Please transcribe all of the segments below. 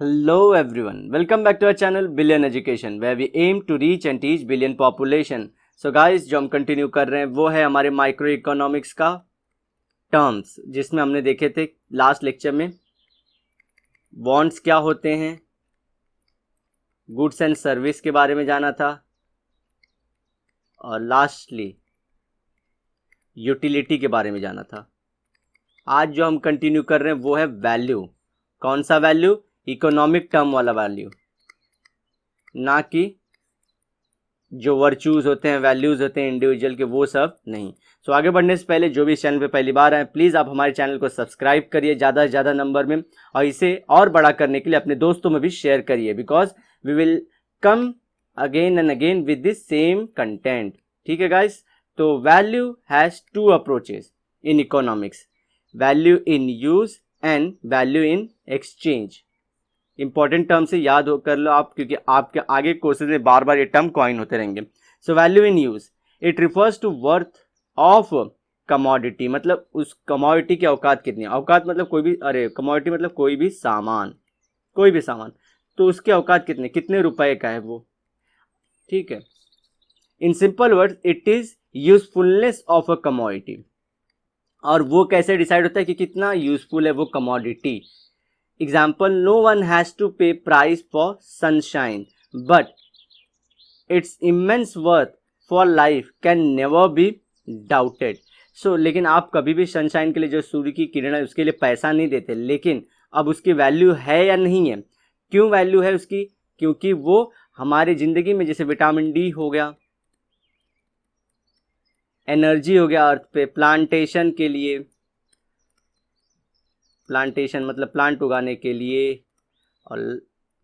Hello everyone, welcome back to our channel Billion Education where we aim to reach and teach billion population. So guys, जो हम continue कर रहे हैं वो है हमारे माइक्रो इकोनॉमिक्स का टर्म्स, जिसमें हमने देखे थे लास्ट लेक्चर में बॉन्ड्स क्या होते हैं, गुड्स एंड सर्विस के बारे में जाना था और लास्टली यूटिलिटी के बारे में जाना था। आज जो हम कंटिन्यू कर रहे हैं वो है वैल्यू। कौन सा वैल्यू? इकोनॉमिक टर्म वाला वैल्यू, ना कि जो वर्चूज होते हैं, वैल्यूज होते हैं इंडिविजुअल के, वो सब नहीं। सो आगे बढ़ने से पहले जो भी इस चैनल पे पहली बार आए, प्लीज़ आप हमारे चैनल को सब्सक्राइब करिए ज़्यादा से ज़्यादा नंबर में, और इसे और बड़ा करने के लिए अपने दोस्तों में भी शेयर करिए, because we will come again and again with this same content. ठीक है गाइस? तो value has two approaches in economics, value in use and value in exchange. Important term से याद हो कर लो आप, क्योंकि आपके आगे कोर्सेज में बार बार ये टर्म कॉइन होते रहेंगे। So value in use, it refers to worth of commodity, मतलब उस कमोडिटी की औकात कितनी है। औकात मतलब कोई भी, कमोडिटी मतलब कोई भी सामान, तो उसकी औकात कितने रुपए का है वो। ठीक है, in simple words it is usefulness of a commodity. और वो कैसे डिसाइड होता है कि कितना यूजफुल है वो commodity. Example, no one has to pay price for sunshine, but its immense worth for life can never be doubted. So, लेकिन आप कभी भी सनशाइन के लिए, जो सूर्य की किरण है, उसके लिए पैसा नहीं देते, लेकिन अब उसकी वैल्यू है या नहीं है। क्यों वैल्यू है उसकी? क्योंकि वो हमारी ज़िंदगी में, जैसे विटामिन डी हो गया, एनर्जी हो गया अर्थ पे, प्लांटेशन के लिए, प्लांटेशन मतलब प्लांट उगाने के लिए, और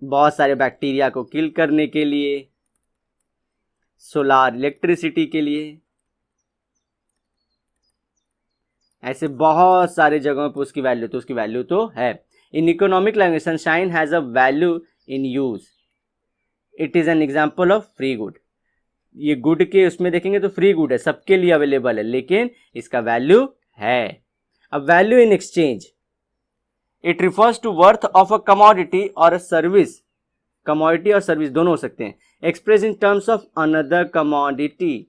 बहुत सारे बैक्टीरिया को किल करने के लिए, सोलार इलेक्ट्रिसिटी के लिए, ऐसे बहुत सारे जगहों पर उसकी वैल्यू तो है। In economic language, sunshine has a value in use, it is an example of free good. ये गुड के उसमें देखेंगे तो फ्री गुड है, सबके लिए अवेलेबल है, लेकिन इसका वैल्यू है। अब value in exchange, it refers to worth of a commodity और अ सर्विस। कमोडिटी और सर्विस दोनों हो सकते हैं। Express in terms of another commodity,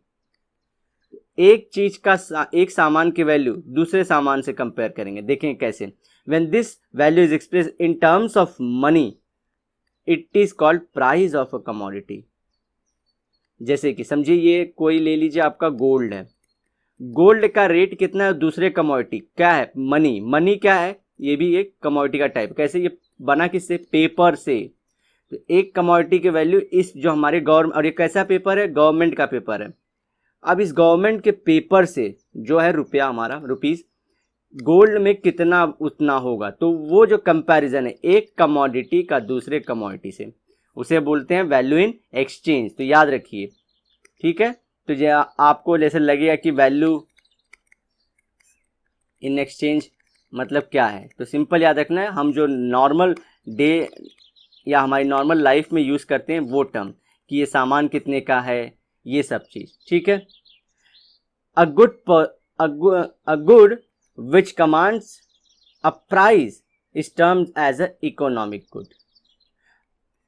एक चीज का, एक सामान की वैल्यू दूसरे सामान से कंपेयर करेंगे, देखें कैसे। When this value is express in terms of money, it is called price of a commodity. जैसे कि समझिए, ये कोई ले लीजिए, आपका गोल्ड है, गोल्ड का रेट कितना है, दूसरे कमोडिटी क्या है, मनी। मनी क्या है? ये भी एक कमोडिटी का टाइप। कैसे? ये बना किससे? पेपर से। तो एक कमोडिटी की वैल्यू इस, जो हमारे गवर्नमेंट, और ये कैसा पेपर है? गवर्नमेंट का पेपर है। अब इस गवर्नमेंट के पेपर से जो है रुपया, हमारा रुपीस, गोल्ड में कितना उतना होगा। तो वो जो कंपैरिजन है एक कमोडिटी का दूसरे कमोडिटी से, उसे बोलते हैं वैल्यू इन एक्सचेंज। तो याद रखिए, ठीक है? तो जो आपको जैसे लगेगा कि वैल्यू इन एक्सचेंज मतलब क्या है, तो सिंपल याद रखना है, हम जो नॉर्मल डे या हमारी नॉर्मल लाइफ में यूज़ करते हैं वो टर्म, कि ये सामान कितने का है, ये सब चीज़। ठीक है? A good which commands a price is termed as a economic good.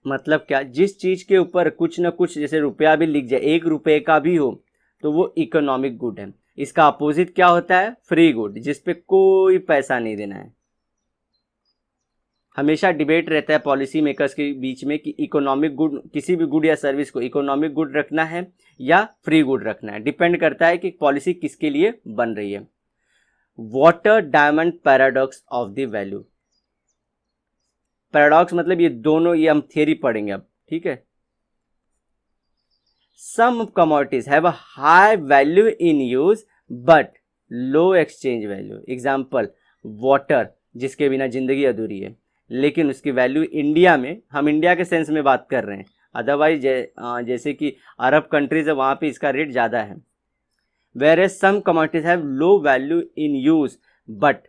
मतलब क्या? जिस चीज़ के ऊपर कुछ ना कुछ, जैसे रुपया भी लिख जाए, 1 रुपये का भी हो, तो वो इकोनॉमिक गुड है। इसका अपोजिट क्या होता है? फ्री गुड, जिस पे कोई पैसा नहीं देना है। हमेशा डिबेट रहता है पॉलिसी मेकर्स के बीच में कि इकोनॉमिक गुड, किसी भी गुड या सर्विस को इकोनॉमिक गुड रखना है या फ्री गुड रखना है। डिपेंड करता है कि पॉलिसी किसके लिए बन रही है। Water diamond paradox of the value. Paradox मतलब ये दोनों, ये हम थियरी पढ़ेंगे अब। ठीक है? Some commodities have a high value in use but low exchange value. Example, water, जिसके बिना जिंदगी अधूरी है, लेकिन उसकी वैल्यू इंडिया में, हम इंडिया के सेंस में बात कर रहे हैं, अदरवाइज जैसे कि अरब कंट्रीज है, वहाँ पे इसका रेट ज़्यादा है। Whereas some commodities have low value in use but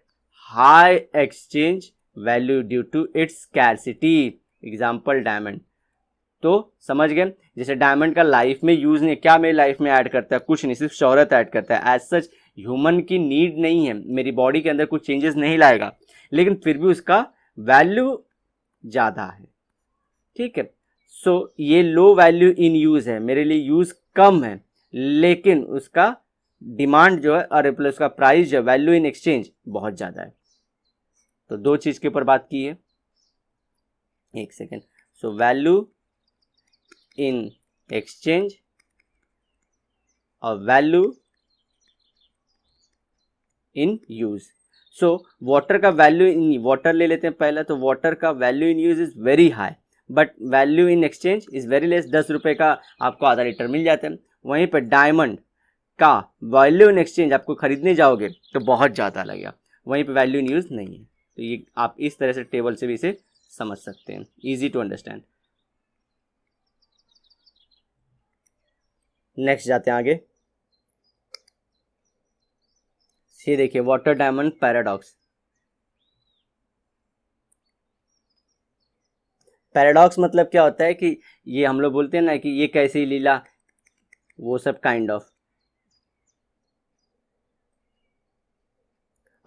high exchange value due to its scarcity. Example, diamond। तो समझ गए? जैसे डायमंड का लाइफ में यूज नहीं, क्या मेरी लाइफ में ऐड करता है? कुछ नहीं, सिर्फ शोहरत ऐड करता है। एज सच ह्यूमन की नीड नहीं है, मेरी बॉडी के अंदर कुछ चेंजेस नहीं लाएगा, लेकिन फिर भी उसका वैल्यू ज़्यादा है, ठीक है। सो ये लो वैल्यू इन यूज़ है, मेरे लिए यूज़ कम है, लेकिन उसका डिमांड जो है और प्लस उसका प्राइस जो वैल्यू इन एक्सचेंज बहुत ज़्यादा है। तो दो चीज़ के ऊपर बात की है, एक second. So value in exchange और value in use. So water का वैल्यू इन, वाटर ले लेते हैं पहला, तो वाटर का value in use is very high but value in exchange is very less. 10 रुपये का आपको आधा लीटर मिल जाता है। वहीं पर डायमंड का वैल्यू इन एक्सचेंज आपको खरीदने जाओगे तो बहुत ज़्यादा लगेगा, वहीं पर वैल्यू इन यूज नहीं है। तो ये आप इस तरह से टेबल से भी इसे समझ सकते हैं, ईजी टू अंडरस्टैंड। नेक्स्ट जाते हैं आगे। ये देखिए वाटर डायमंड पैराडॉक्स। पैराडॉक्स मतलब क्या होता है कि ये हम लोग बोलते हैं ना कि ये कैसी लीला, वो सब काइंड ऑफ।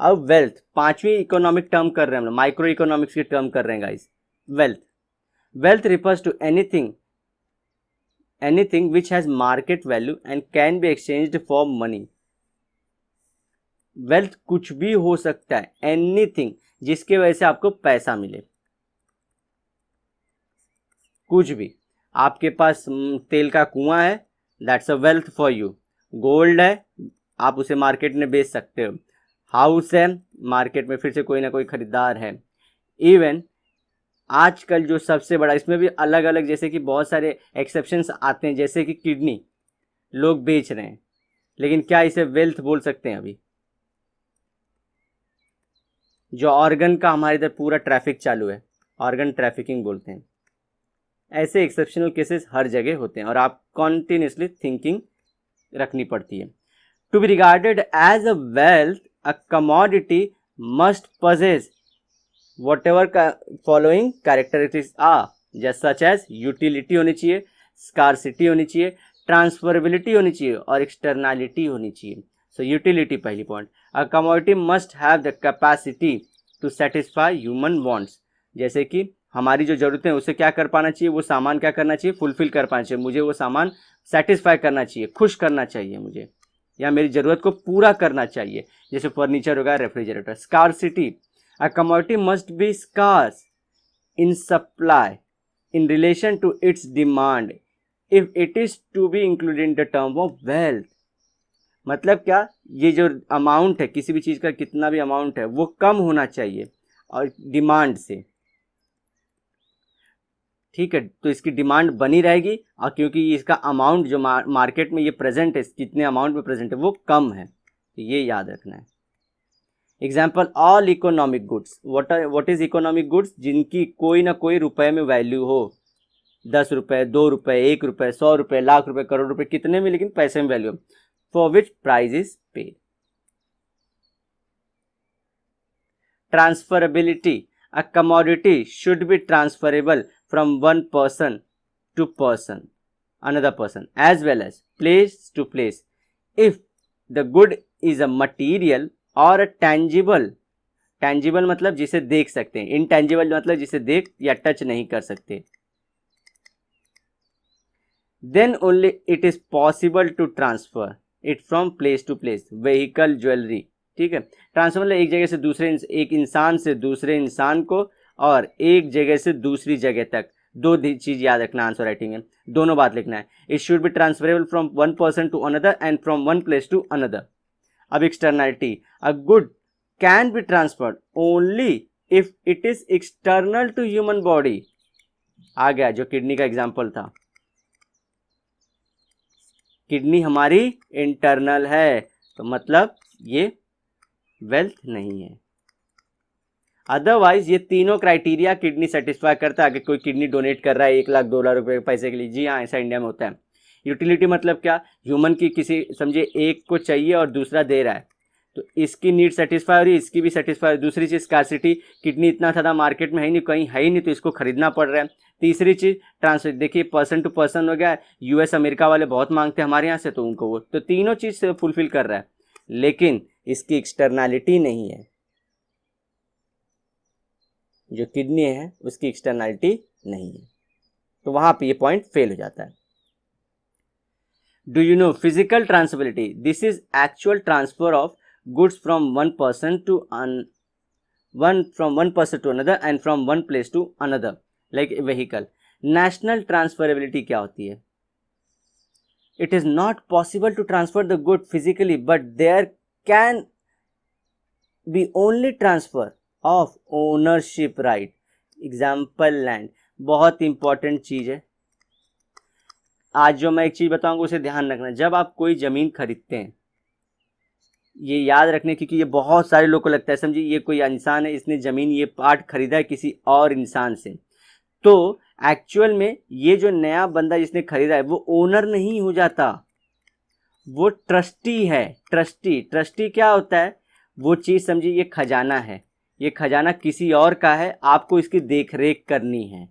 अब वेल्थ, पांचवी इकोनॉमिक टर्म कर रहे हैं हम लोग, माइक्रो इकोनॉमिक्स की टर्म कर रहे हैं guys. Wealth refers to anything which has market value and can be exchanged for money. Wealth कुछ भी हो सकता है, एनीथिंग जिसके वजह से आपको पैसा मिले, कुछ भी। आपके पास तेल का कुआं है, that's a wealth for you. Gold है, आप उसे मार्केट में बेच सकते हो। हाउस है, मार्केट में फिर से कोई ना कोई खरीदार है। इवन आजकल जो सबसे बड़ा, इसमें भी अलग अलग जैसे कि बहुत सारे एक्सेप्शंस आते हैं, जैसे कि किडनी लोग बेच रहे हैं, लेकिन क्या इसे वेल्थ बोल सकते हैं? अभी जो ऑर्गन का हमारे इधर पूरा ट्रैफिक चालू है, ऑर्गन ट्रैफिकिंग बोलते हैं। ऐसे एक्सेप्शनल केसेस हर जगह होते हैं और आप कॉन्टिन्यूसली थिंकिंग रखनी पड़ती है। To be regarded as a wealth, a commodity must possess whatever following characteristics are, just such as utility होनी चाहिए, स्कार्सिटी होनी चाहिए, ट्रांसफरेबिलिटी होनी चाहिए और एक्सटर्नैलिटी होनी चाहिए। सो यूटिलिटी पहली point. A commodity must have the capacity to satisfy human wants, जैसे कि हमारी जो जरूरतें हैं उसे क्या कर पाना चाहिए, वो सामान क्या करना चाहिए, फुलफिल कर पाना चाहिए। मुझे वो सामान सेटिस्फाई करना चाहिए, खुश करना चाहिए मुझे, या मेरी जरूरत को पूरा करना चाहिए, जैसे फर्नीचर होगा, refrigerator. Scarcity, a commodity must be scarce in supply in relation to its demand if it is to be included in the term of wealth। मतलब क्या, ये जो अमाउंट है किसी भी चीज का, कितना भी अमाउंट है वो कम होना चाहिए और डिमांड से, ठीक है। तो इसकी डिमांड बनी रहेगी और क्योंकि इसका अमाउंट जो मार्केट में ये प्रेजेंट है, कितने अमाउंट में प्रेजेंट है वो कम है, तो ये याद रखना है। Example, all economic goods. What is economic goods? जिनकी कोई ना कोई रुपए में वैल्यू हो, 10 रुपए, 2 रुपए, 1 रुपए, 100 रुपए, लाख रुपए, करोड़ रुपए, कितने में, लेकिन पैसे में value, for which price is paid. Transferability, a commodity should be transferable from one person to person, another person, as well as place to place, if the good is a material or a tangible मतलब जिसे देख सकते हैं, intangible मतलब जिसे देख या touch नहीं कर सकते, then only it is possible to transfer it from place to place। vehicle, jewellery, ठीक है। ट्रांसफर मतलब एक जगह से दूसरे, एक इंसान से दूसरे इंसान को और एक जगह से दूसरी जगह तक। दो चीज याद रखना आंसर राइटिंग में, दोनों बात लिखना है। It should be transferable from one person to another and from one place to another. अब externality, a good can be transferred only if it is external to human body. आ गया जो kidney का एग्जाम्पल था, kidney हमारी internal है, तो मतलब ये वेल्थ नहीं है। अदरवाइज ये तीनों क्राइटेरिया किडनी सेटिस्फाई करता है। अगर कोई किडनी डोनेट कर रहा है 1 लाख 2 लाख रुपए पैसे के लिए, जी हाँ, ऐसा इंडिया में होता है। यूटिलिटी मतलब क्या, ह्यूमन की किसी, समझिए एक को चाहिए और दूसरा दे रहा है, तो इसकी नीड सेटिस्फाई हो रही है, इसकी भी सेटिस्फाई। दूसरी चीज स्कार्सिटी, किडनी इतना ज़्यादा मार्केट में है नहीं, कहीं है ही नहीं, तो इसको खरीदना पड़ रहा है। तीसरी चीज ट्रांसफर, देखिए पर्सन टू पर्सन हो गया, यूएस अमेरिका वाले बहुत मांगते हैं हमारे यहाँ से, तो उनको वो, तो तीनों चीज से फुलफिल कर रहा है, लेकिन इसकी एक्सटर्नैलिटी नहीं है। जो किडनी है उसकी एक्सटर्नलिटी नहीं है, तो वहां पे ये पॉइंट फेल हो जाता है। Do you know physical transferability, this is actual transfer of goods from one person to another and from one place to another like vehicle. National transferability क्या होती है? It is not possible to transfer the good physically but there can be only transfer of ownership right. Example land, बहुत important चीज है। आज जो मैं एक चीज बताऊंगा उसे ध्यान रखना। जब आप कोई जमीन खरीदते हैं, ये याद रखने, क्योंकि ये बहुत सारे लोगों को लगता है, समझिए ये कोई इंसान है, इसने जमीन ये पार्ट खरीदा है किसी और इंसान से, तो एक्चुअल में ये जो नया बंदा जिसने खरीदा है वो ओनर नहीं हो जाता, वो ट्रस्टी है। ट्रस्टी क्या होता है? वो चीज समझिए ये खजाना है, ये खजाना किसी और का है, आपको इसकी देखरेख करनी है,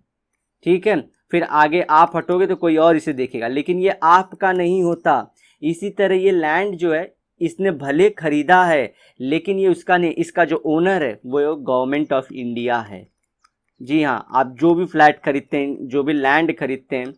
ठीक है। फिर आगे आप हटोगे तो कोई और इसे देखेगा, लेकिन ये आपका नहीं होता। इसी तरह ये लैंड जो है इसने भले खरीदा है लेकिन ये उसका नहीं, इसका जो ओनर है वो गवर्नमेंट ऑफ इंडिया है। जी हाँ, आप जो भी फ्लैट खरीदते हैं, जो भी लैंड खरीदते हैं,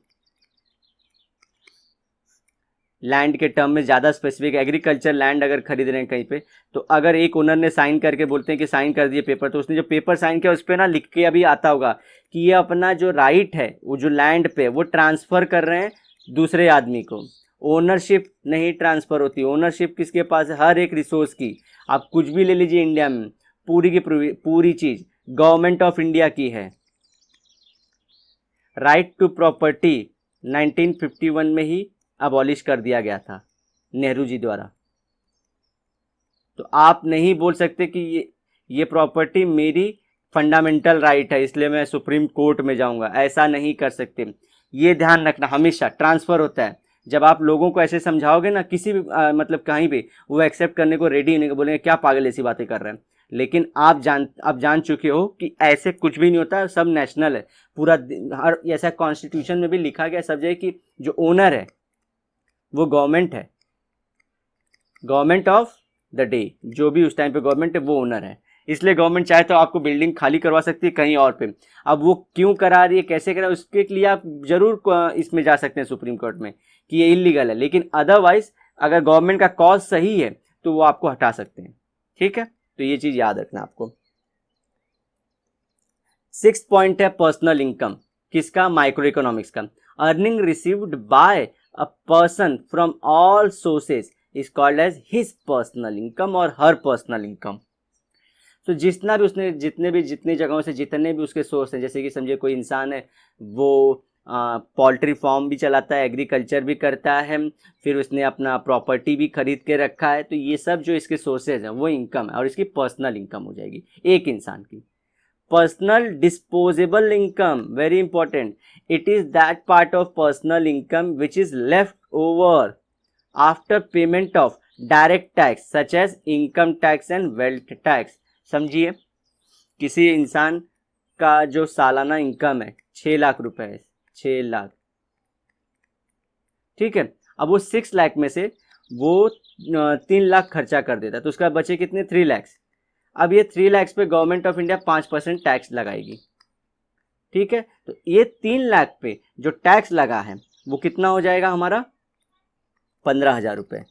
लैंड के टर्म में ज़्यादा स्पेसिफिक एग्रीकल्चर लैंड अगर खरीद रहे हैं कहीं पे, तो अगर एक ओनर ने साइन करके बोलते हैं कि साइन कर दिए पेपर, तो उसने जो पेपर साइन किया उस पर ना लिख के अभी आता होगा कि ये अपना जो राइट है वो जो लैंड पे वो ट्रांसफ़र कर रहे हैं दूसरे आदमी को। ओनरशिप नहीं ट्रांसफ़र होती। ओनरशिप किसके पास है? हर एक रिसोर्स की। आप कुछ भी ले लीजिए इंडिया में, पूरी की पूरी चीज़ गवर्नमेंट ऑफ इंडिया की है। राइट टू प्रॉपर्टी 1951 में ही अबॉलिश कर दिया गया था नेहरू जी द्वारा। तो आप नहीं बोल सकते कि ये प्रॉपर्टी मेरी फंडामेंटल राइट है इसलिए मैं सुप्रीम कोर्ट में जाऊंगा, ऐसा नहीं कर सकते। ये ध्यान रखना, हमेशा ट्रांसफ़र होता है। जब आप लोगों को ऐसे समझाओगे ना किसी भी मतलब कहीं भी, वो एक्सेप्ट करने को रेडी नहीं, बोलेंगे क्या पागल ऐसी बातें कर रहे हैं। लेकिन आप जान चुके हो कि ऐसे कुछ भी नहीं होता है, सब नेशनल है पूरा। हर ऐसा कॉन्स्टिट्यूशन में भी लिखा गया सब जगह कि जो ओनर है वो गवर्नमेंट है, गवर्नमेंट ऑफ द डे, जो भी उस टाइम पे गवर्नमेंट है वो ओनर है। इसलिए गवर्नमेंट चाहे तो आपको बिल्डिंग खाली करवा सकती है कहीं और पे। अब वो क्यों करा रही है, कैसे करा, उसके लिए आप जरूर इसमें जा सकते हैं सुप्रीम कोर्ट में कि ये इलीगल है, लेकिन अदरवाइज अगर गवर्नमेंट का कॉज सही है तो वो आपको हटा सकते हैं, ठीक है। तो ये चीज याद रखना आपको। 6 पॉइंट है पर्सनल इनकम, किसका? माइक्रो इकोनॉमिक्स का। Earning received by a person from all sources is called as his personal income और her personal income। तो जितना भी उसने जितनी जगहों से जितने भी उसके सोर्स हैं, जैसे कि समझिए कोई इंसान है वो पोल्ट्री फार्म भी चलाता है, एग्रीकल्चर भी करता है, फिर उसने अपना प्रॉपर्टी भी खरीद के रखा है, तो ये सब जो इसके सोर्सेज हैं वो इनकम है और इसकी पर्सनल इनकम हो जाएगी एक इंसान की। Personal disposable income, very important. It is that part of personal income which is left over after payment of direct tax such as income tax and wealth tax। समझिए, किसी इंसान का जो सालाना इनकम है 6 लाख रुपए है, 6 लाख, ठीक है। अब वो 6 लाख में से वो 3 लाख खर्चा कर देता है, तो उसका बचे कितने? 3 लाख। अब ये 3 लाख पे गवर्नमेंट ऑफ इंडिया 5% टैक्स लगाएगी, ठीक है। तो ये 3 लाख पे जो टैक्स लगा है वो कितना हो जाएगा हमारा? 15,000 रुपये।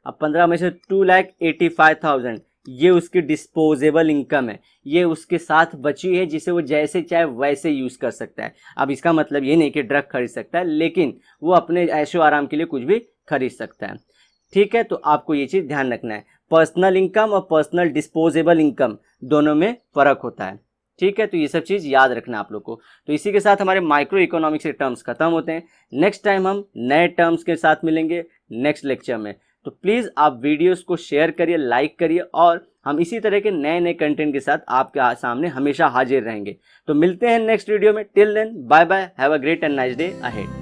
अब 15 में से 2,85,000 ये उसकी डिस्पोजेबल इनकम है, ये उसके साथ बची है जिसे वो जैसे चाहे वैसे यूज़ कर सकता है। अब इसका मतलब ये नहीं कि ड्रग खरीद सकता है, लेकिन वो अपने ऐशो आराम के लिए कुछ भी खरीद सकता है, ठीक है। तो आपको ये चीज़ ध्यान रखना है, पर्सनल इनकम और पर्सनल डिस्पोजेबल इनकम दोनों में फ़र्क होता है, ठीक है। तो ये सब चीज़ याद रखना आप लोग को। तो इसी के साथ हमारे माइक्रो इकोनॉमिक्स के टर्म्स खत्म होते हैं। नेक्स्ट टाइम हम नए टर्म्स के साथ मिलेंगे नेक्स्ट लेक्चर में। तो प्लीज़ आप वीडियोस को शेयर करिए, लाइक करिए, और हम इसी तरह के नए नए कंटेंट के साथ आपके सामने हमेशा हाजिर रहेंगे। तो मिलते हैं नेक्स्ट वीडियो में। Till then, bye bye, have a great and nice day ahead.